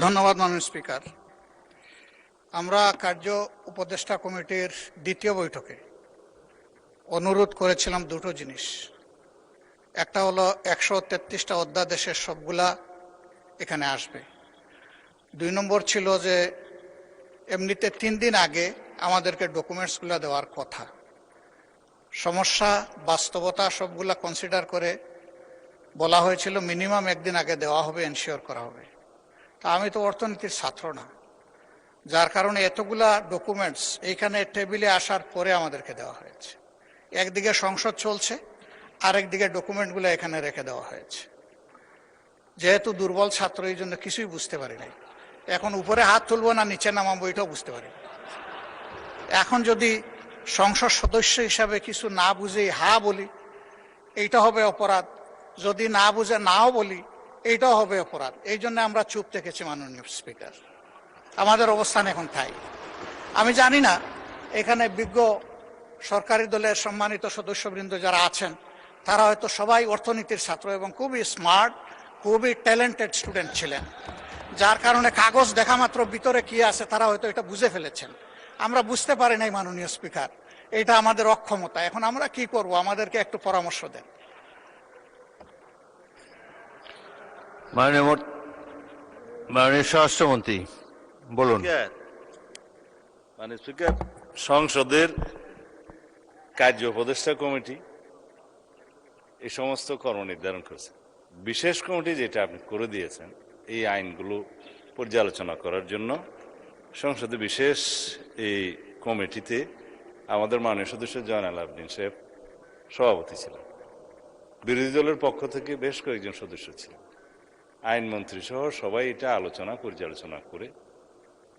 ধন্যবাদ মাননীয় স্পিকার। আমরা কার্য উপদেষ্টা কমিটির দ্বিতীয় বৈঠকে অনুরোধ করেছিলাম দুটো জিনিস। একটা হলো 133টা অধ্যাদেশের সবগুলা এখানে আসবে। 2 নম্বর ছিল যে এমনিতে 3 দিন আগে আমাদেরকে ডকুমেন্টসগুলো দেওয়ার কথা। সমস্যা বাস্তবতা সবগুলা কনসিডার করে বলা হয়েছিল মিনিমাম একদিন আগে দেওয়া হবে, এনশিওর করা হবে। তা আমি তো অর্থনীতির ছাত্র না, যার কারণে এতগুলা ডকুমেন্টস এইখানে টেবিলে আসার পরে আমাদেরকে দেওয়া হয়েছে। একদিকে সংসদ চলছে, আরেকদিকে ডকুমেন্টগুলো এখানে রেখে দেওয়া হয়েছে। যেহেতু দুর্বল ছাত্র, এই জন্য কিছুই বুঝতে পারি নাই। এখন উপরে হাত তুলবো না নিচে নামাবো এটাও বুঝতে পারি। এখন যদি সংসদ সদস্য হিসাবে কিছু না বুঝেই হা বলি, এইটা হবে অপরাধ। যদি না বুঝে নাও বলি, এইটাও হবে অপরাধ। এই জন্য আমরা চুপ থেকেছি মাননীয় স্পিকার। আমাদের অবস্থান এখন তাই। আমি জানি না এখানে বিজ্ঞ সরকারি দলের সম্মানিত সদস্যবৃন্দ যারা আছেন তারা হয়তো সবাই অর্থনীতির ছাত্র এবং খুবই স্মার্ট, খুবই ট্যালেন্টেড স্টুডেন্ট ছিলেন, যার কারণে কাগজ দেখা মাত্র ভিতরে কি আছে তারা হয়তো এটা বুঝে ফেলেছেন। আমরা বুঝতে পারি নাই মাননীয় স্পিকার, এটা আমাদের অক্ষমতা। এখন আমরা কি করব, আমাদেরকে একটু পরামর্শ দেন। মাননীয় স্বরাষ্ট্রমন্ত্রী বলুন। মাননীয় স্পিকার, সংসদের কার্য উপদেষ্টা কমিটি এই সমস্ত কর্ম নির্ধারণ করেছে। বিশেষ কমিটি যেটা আপনি করে দিয়েছেন এই আইনগুলো পর্যালোচনা করার জন্য সংসদে বিশেষ এই কমিটিতে আমাদের মাননীয় সদস্য জয়নাল আবদিন সাহেব সভাপতি ছিলেন। বিরোধী দলের পক্ষ থেকে বেশ কয়েকজন সদস্য ছিলেন, আইনমন্ত্রী সহ সবাই এটা পর্যালোচনা করে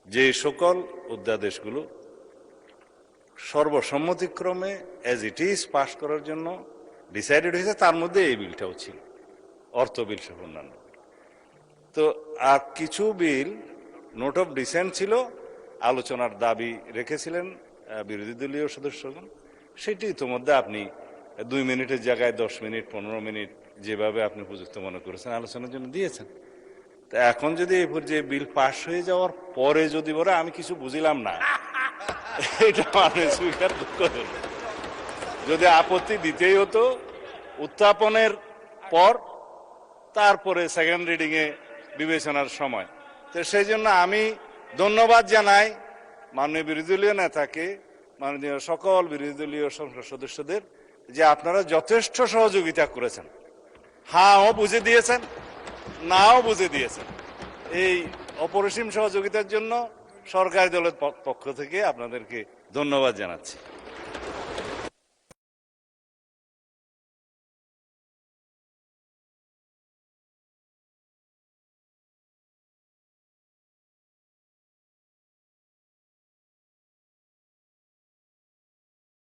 যে সকল অধ্যাদেশগুলো সর্বসম্মতিক্রমে অ্যাজ ইট ইজ পাস করার জন্য ডিসাইডেড হয়েছে, তার মধ্যে এই বিলটাও ছিল, অর্থ বিল সহ অন্যান্য। তো আর কিছু বিল নোট অফ ডিসেন্ট ছিল, আলোচনার দাবি রেখেছিলেন বিরোধী দলীয় সদস্যগণ। সেটি ইতিমধ্যে আপনি 2 মিনিটের জায়গায় 10 মিনিট 15 মিনিট যেভাবে আপনি উপযুক্ত মনে করেছেন আলোচনার জন্য দিয়েছেন। তা এখন যদি এই পর্যায়ে বিল পাশ হয়ে যাওয়ার পরে যদি বলে আমি কিছু বুঝিলাম না, এটা মাননীয় স্পিকার দুঃখ হল। যদি আপত্তি দিতেই হতো উত্থাপনের পর, তারপরে সেকেন্ড রিডিং এ বিবেচনার সময়। তো সেই জন্য আমি ধন্যবাদ জানাই মাননীয় বিরোধী দলীয় নেতাকে, মাননীয় সকল বিরোধী দলীয় সংসদ সদস্যদের যে আপনারা যথেষ্ট সহযোগিতা করেছেন। হাও বুঝে দিয়েছেন, নাও বুঝে দিয়েছেন। এই অপরিসীম সহযোগিতার জন্য সরকারি দলের পক্ষ থেকে আপনাদেরকে ধন্যবাদ জানাচ্ছি।